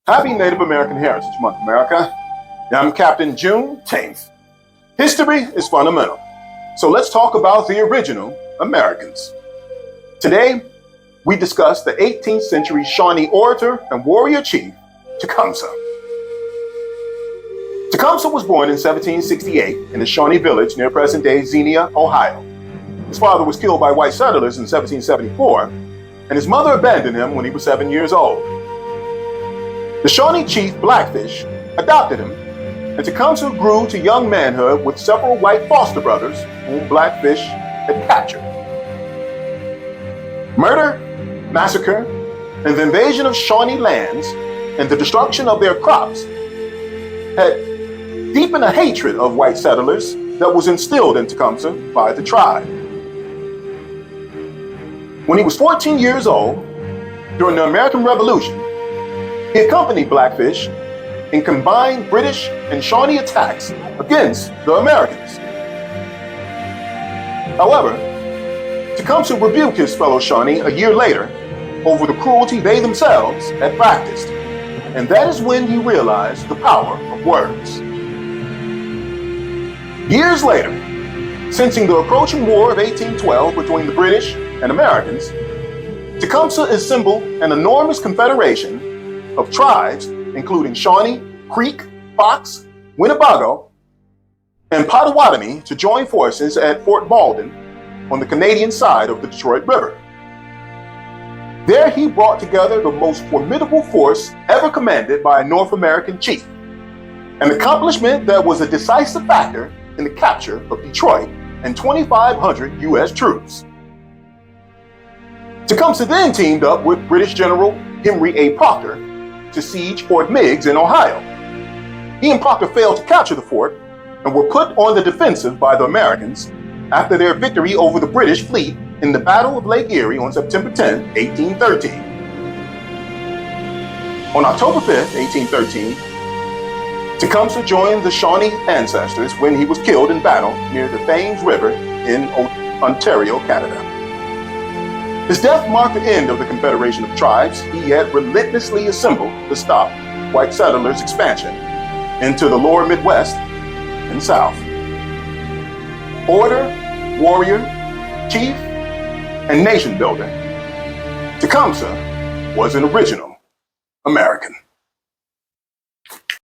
Happy Native American Heritage Month, America. I'm Captain Juneteenth. History is fundamental. So let's talk about the original Americans. Today, we discuss the 18th century Shawnee orator and warrior chief, Tecumseh. Tecumseh was born in 1768 in the Shawnee village near present-day Xenia, Ohio. His father was killed by white settlers in 1774, and his mother abandoned him when he was 7 years old. The Shawnee chief Blackfish adopted him, and Tecumseh grew to young manhood with several white foster brothers whom Blackfish had captured. Murder, massacre, and the invasion of Shawnee lands and the destruction of their crops had deepened a hatred of white settlers that was instilled in Tecumseh by the tribe. When he was 14 years old, during the American Revolution, he accompanied Blackfish in combined British and Shawnee attacks against the Americans. However, Tecumseh rebuked his fellow Shawnee a year later over the cruelty they themselves had practiced, and that is when he realized the power of words. Years later, sensing the approaching War of 1812 between the British and Americans, Tecumseh assembled an enormous confederation of tribes, including Shawnee, Creek, Fox, Winnebago, and Potawatomi, to join forces at Fort Malden on the Canadian side of the Detroit River. There he brought together the most formidable force ever commanded by a North American chief, an accomplishment that was a decisive factor in the capture of Detroit and 2,500 U.S. troops. Tecumseh then teamed up with British General Henry A. Proctor to siege Fort Meigs in Ohio. He and Proctor failed to capture the fort and were put on the defensive by the Americans after their victory over the British fleet in the Battle of Lake Erie on September 10, 1813. On October 5, 1813, Tecumseh joined the Shawnee ancestors when he was killed in battle near the Thames River in Ontario, Canada. His death marked the end of the Confederation of Tribes he had relentlessly assembled to stop white settlers' expansion into the lower Midwest and South. Orator, warrior, chief, and nation builder, Tecumseh was an original American.